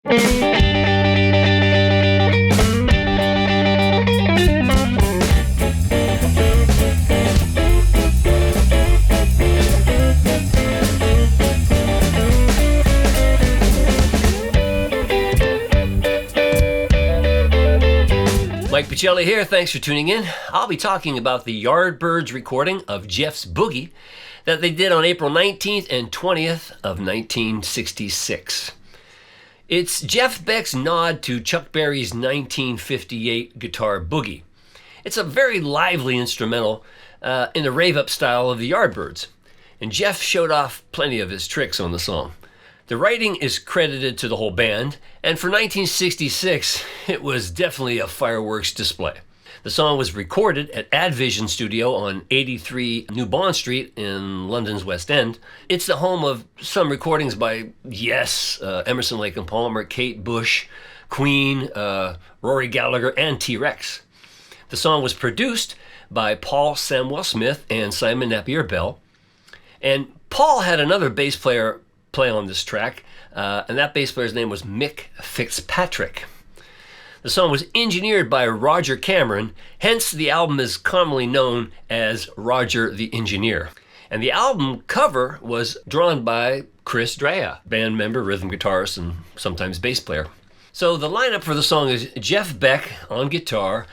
Mike Pachelli here, thanks for tuning in. I'll be talking about the Yardbirds recording of Jeff's Boogie that they did on April 19th and 20th of 1966. It's Jeff Beck's nod to Chuck Berry's 1958 guitar Boogie. It's a very lively instrumental in the rave-up style of the Yardbirds, and Jeff showed off plenty of his tricks on the song. The writing is credited to the whole band, and for 1966, it was definitely a fireworks display. The song was recorded at Advision Studio on 83 New Bond Street in London's West End. It's the home of some recordings by Yes, Emerson, Lake and Palmer, Kate Bush, Queen, Rory Gallagher, and T-Rex. The song was produced by Paul Samuel Smith and Simon Napier Bell, and Paul had another bass player play on this track, and that bass player's name was Mick Fitzpatrick. The song was engineered by Roger Cameron, hence the album is commonly known as Roger the Engineer. And the album cover was drawn by Chris Drea, band member, rhythm guitarist, and sometimes bass player. So the lineup for the song is Jeff Beck on guitar,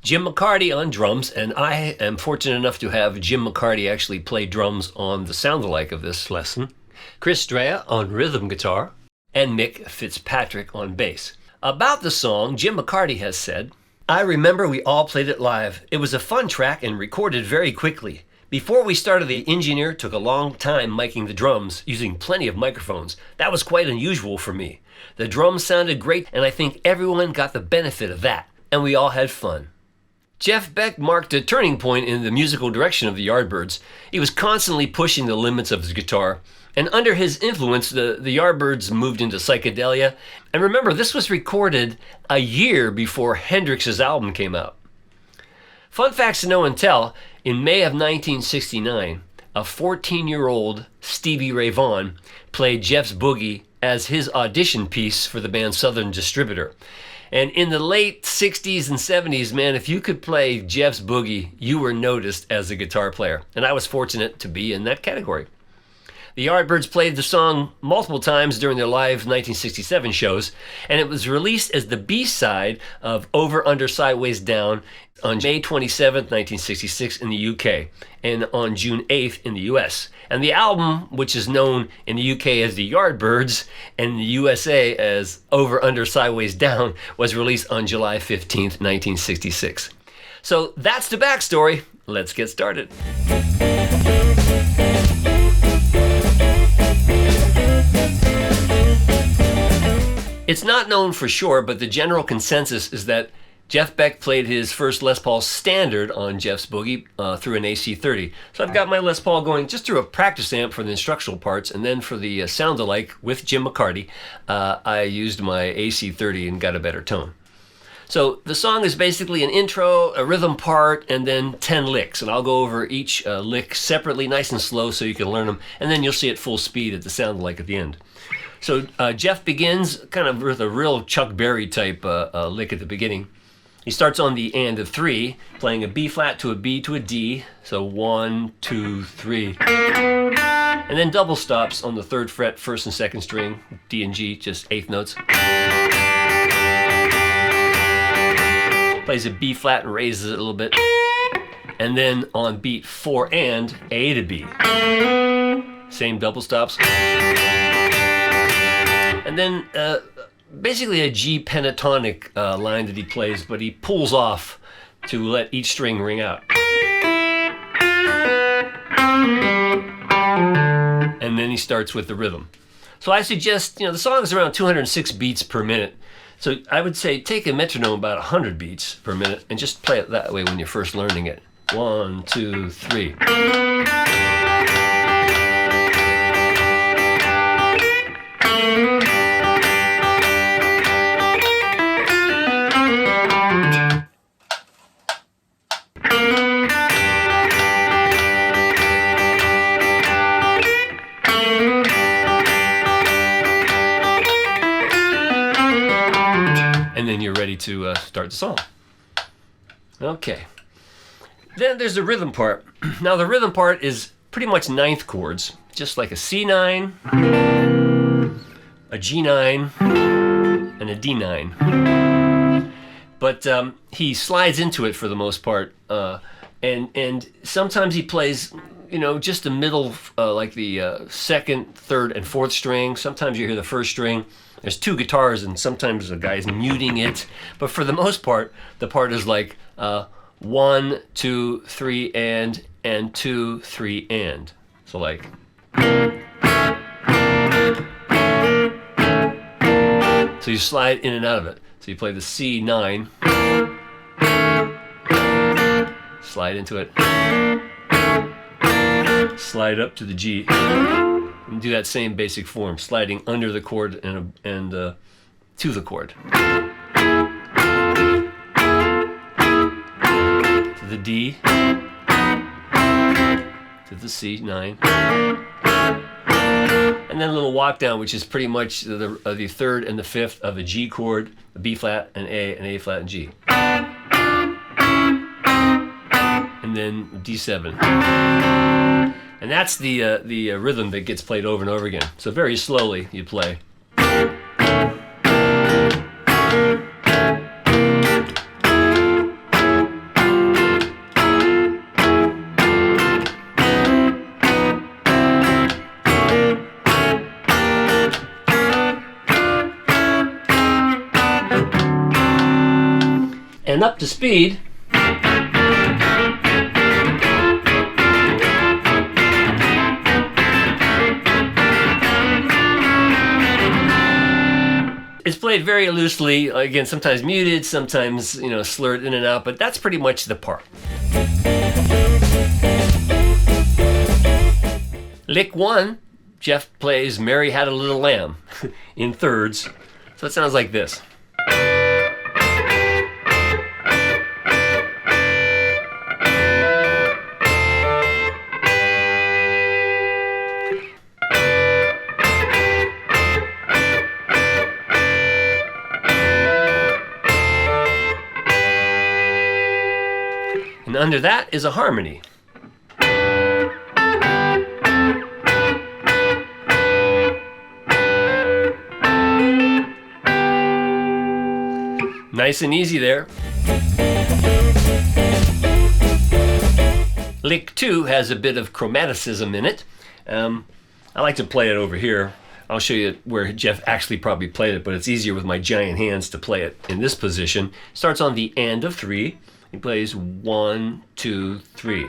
Jim McCarty on drums, and I am fortunate enough to have Jim McCarty actually play drums on the sound-alike of this lesson, Chris Drea on rhythm guitar, and Mick Fitzpatrick on bass. About the song, Jim McCarty has said, "I remember we all played it live. It was a fun track and recorded very quickly. Before we started, the engineer took a long time miking the drums, using plenty of microphones. That was quite unusual for me. The drums sounded great, and I think everyone got the benefit of that, and we all had fun." Jeff Beck marked a turning point in the musical direction of the Yardbirds. He was constantly pushing the limits of his guitar, and under his influence, the Yardbirds moved into psychedelia. And remember, this was recorded a year before Hendrix's album came out. Fun facts to know and tell, in May of 1969, a 14-year-old Stevie Ray Vaughan played Jeff's Boogie as his audition piece for the band Southern Distributor. And in the late 60s and 70s, man, if you could play Jeff's Boogie, you were noticed as a guitar player. And I was fortunate to be in that category. The Yardbirds played the song multiple times during their live 1967 shows, and it was released as the B-side of Over, Under, Sideways, Down on May 27, 1966 in the UK, and on June 8th in the US. And the album, which is known in the UK as the Yardbirds and in the USA as Over, Under, Sideways, Down, was released on July 15th, 1966. So that's the backstory. Let's get started. It's not known for sure, but the general consensus is that Jeff Beck played his first Les Paul standard on Jeff's Boogie through an AC-30. So I've got my Les Paul going just through a practice amp for the instructional parts, and then for the sound-alike with Jim McCarty, I used my AC-30 and got a better tone. So the song is basically an intro, a rhythm part, and then 10 licks. And I'll go over each lick separately, nice and slow, so you can learn them, and then you'll see it full speed at the sound-alike at the end. So Jeff begins kind of with a real Chuck Berry type lick at the beginning. He starts on the and of 3, playing a B flat to a B to a D. So 1, 2, 3. And then double stops on the 3rd fret, 1st and 2nd string, D and G, just 8th notes. Plays a B flat and raises it a little bit. And then on beat 4 and A to B. Same double stops. And then basically a G pentatonic line that he plays, but he pulls off to let each string ring out. And then he starts with the rhythm. So I suggest, the song is around 206 beats per minute. So I would say take a metronome about 100 beats per minute and just play it that way when you're first learning it. 1, 2, 3. and then you're ready to start the song. Okay. Then there's the rhythm part. Now the rhythm part is pretty much ninth chords, just like a C9, a G9, and a D9. But he slides into it for the most part, and sometimes he plays, just the middle, like the second, third, and fourth string. Sometimes you hear the first string. There's two guitars, and sometimes the guy's muting it. But for the most part, the part is like 1, 2, 3, and 2, 3, and. So like. So you slide in and out of it. So you play the C9, slide into it, slide up to the G, and do that same basic form, sliding under the chord and to the chord. To the D, to the C9, and then a little walk down, which is pretty much the third and the fifth of a G chord, a B flat, an A flat, and G. And then D7. And that's the rhythm that gets played over and over again. So very slowly you play. And up to speed. It's played very loosely, again, sometimes muted, sometimes, slurred in and out, but that's pretty much the part. Lick 1, Jeff plays Mary Had a Little Lamb in thirds. So it sounds like this. And under that is a harmony. Nice and easy there. Lick 2 has a bit of chromaticism in it. I like to play it over here. I'll show you where Jeff actually probably played it, but it's easier with my giant hands to play it in this position. Starts on the and of 3. He plays 1, 2, 3.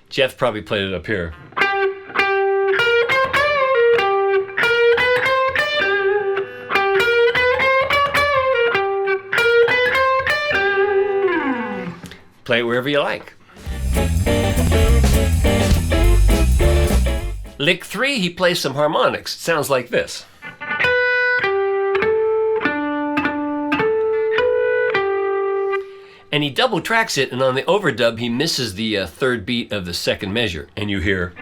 Jeff probably played it up here. Play it wherever you like. Lick 3, he plays some harmonics. It sounds like this. And he double tracks it, and on the overdub, he misses the third beat of the second measure. And you hear.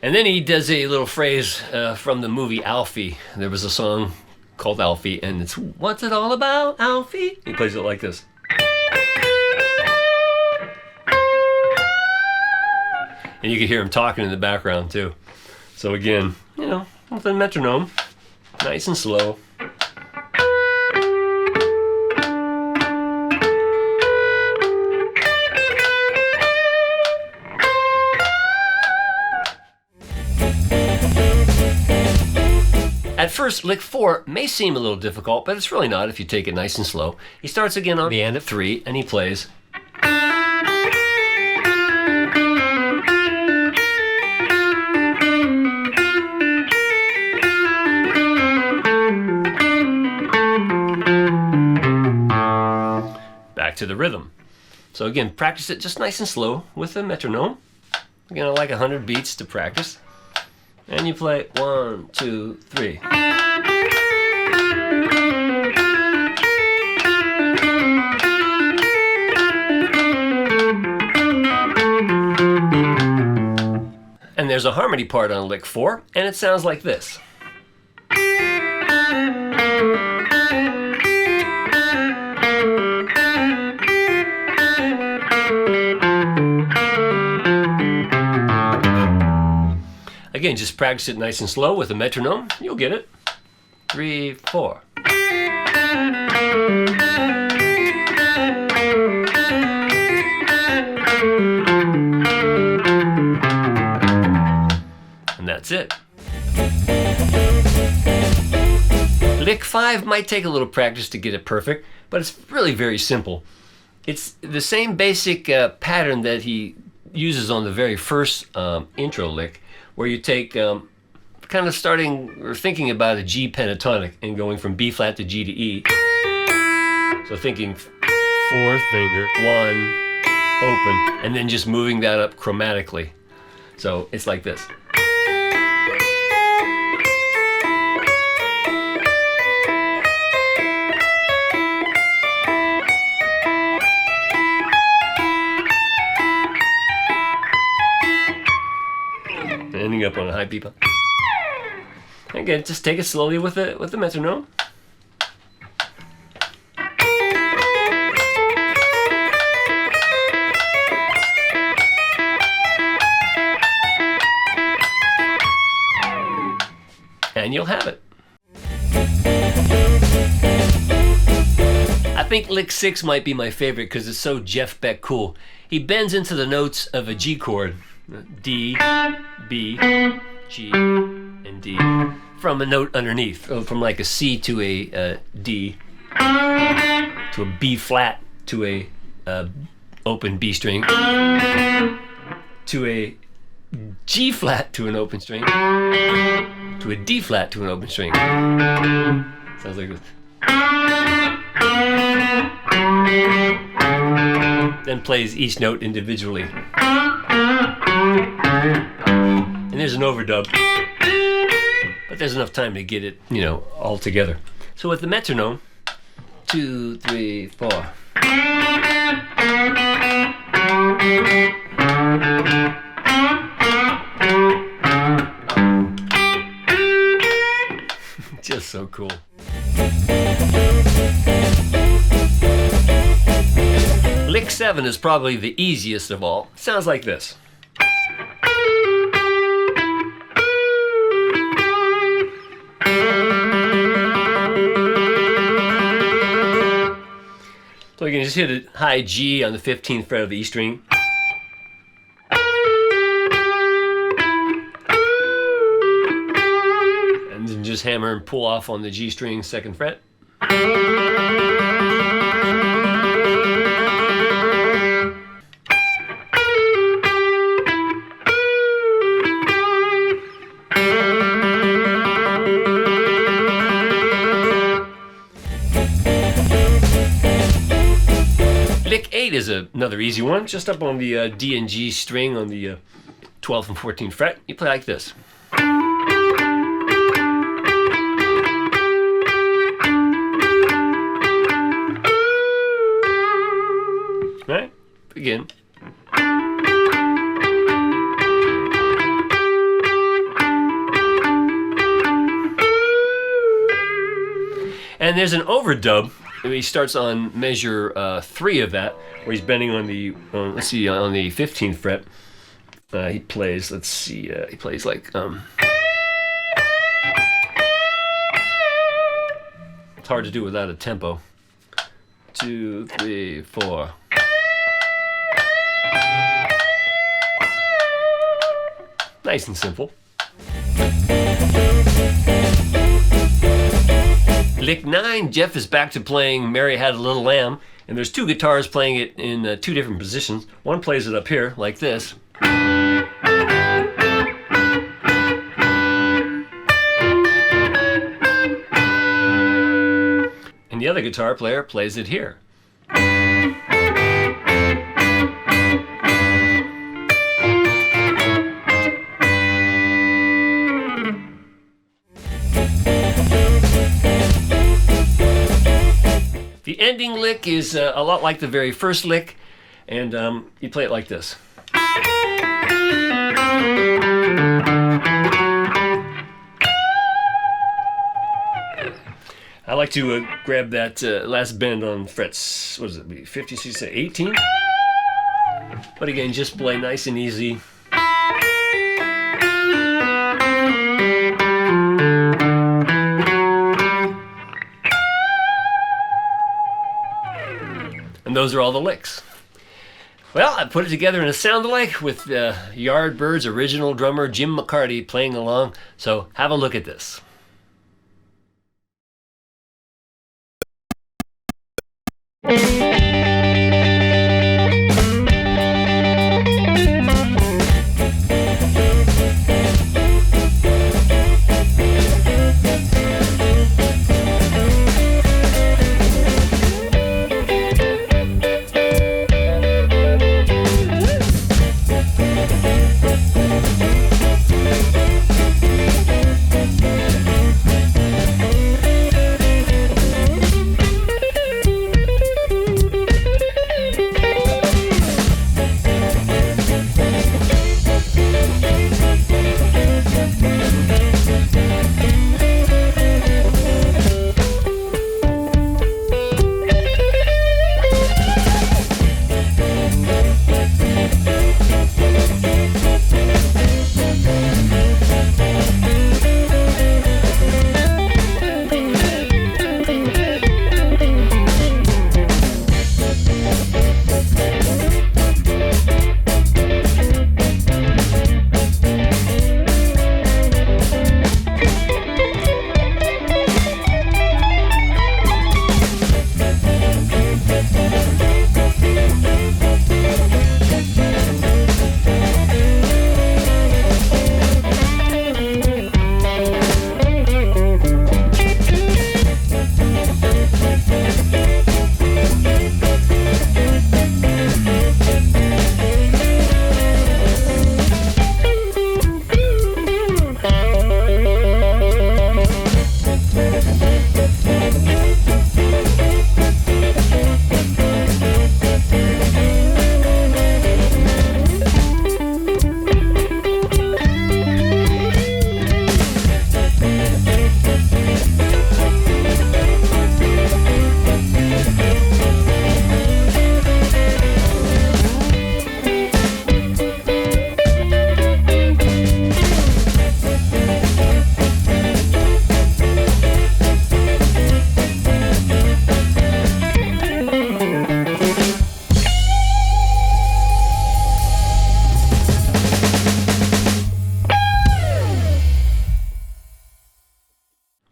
And then he does a little phrase from the movie Alfie. There was a song called Alfie, and it's "What's it all about, Alfie?" He plays it like this. And you can hear him talking in the background too. So again, with a metronome, nice and slow. At first, lick 4 may seem a little difficult, but it's really not if you take it nice and slow. He starts again on the and of 3, and he plays. Back to the rhythm. So again, practice it just nice and slow with a metronome. Again, I like 100 beats to practice. And you play 1, 2, 3. And there's a harmony part on lick 4, and it sounds like this. Again, just practice it nice and slow with a metronome. You'll get it. 3, 4. And that's it. Lick 5 might take a little practice to get it perfect, but it's really very simple. It's the same basic pattern that he uses on the very first intro lick, where you take kind of starting or thinking about a G pentatonic and going from B flat to G to E. So thinking 4th finger, 1, open, and then just moving that up chromatically. So it's like this. Ending up on a high B. Again, just take it slowly with the metronome. And you'll have it. I think lick 6 might be my favorite because it's so Jeff Beck cool. He bends into the notes of a G chord. D, B, G, and D, from a note underneath, from like a C to a D, to a B flat, to a open B string, to a G flat to an open string, to a D flat to an open string. Sounds like this. Then plays each note individually. And there's an overdub, but there's enough time to get it, all together. So with the metronome, 2, 3, 4. Just so cool. Lick 7 is probably the easiest of all. Sounds like this. So you can just hit a high G on the 15th fret of the E string. And then just hammer and pull off on the G string 2nd fret. Lick 8 is another easy one, just up on the D and G string on the 12th and 14th fret. You play like this. Right? Begin. And there's an overdub. He starts on measure 3 of that, where he's bending on the on the 15th fret. He plays. Let's see. He plays like. It's hard to do without a tempo. 2, 3, 4. Nice and simple. Lick 9, Jeff is back to playing Mary Had a Little Lamb, and there's 2 guitars playing it in 2 different positions. One plays it up here, like this. And the other guitar player plays it here. lick is a lot like the very first lick, and you play it like this. I like to grab that last bend on frets, what is it, 50, 60, 18? But again, just play nice and easy. And those are all the licks. Well, I put it together in a sound-alike with Yardbirds original drummer Jim McCarty playing along, so have a look at this.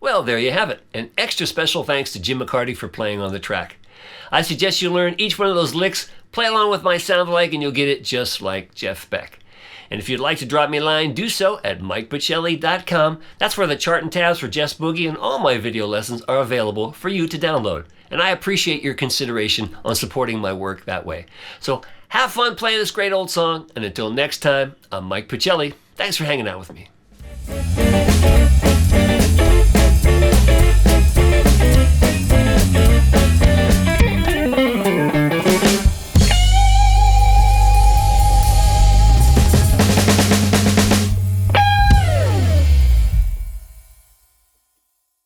Well, there you have it. An extra special thanks to Jim McCarty for playing on the track. I suggest you learn each one of those licks, play along with my sound-alike, and you'll get it just like Jeff Beck. And if you'd like to drop me a line, do so at MikePachelli.com. That's where the chart and tabs for Jeff's Boogie and all my video lessons are available for you to download. And I appreciate your consideration on supporting my work that way. So have fun playing this great old song, and until next time, I'm Mike Pachelli. Thanks for hanging out with me.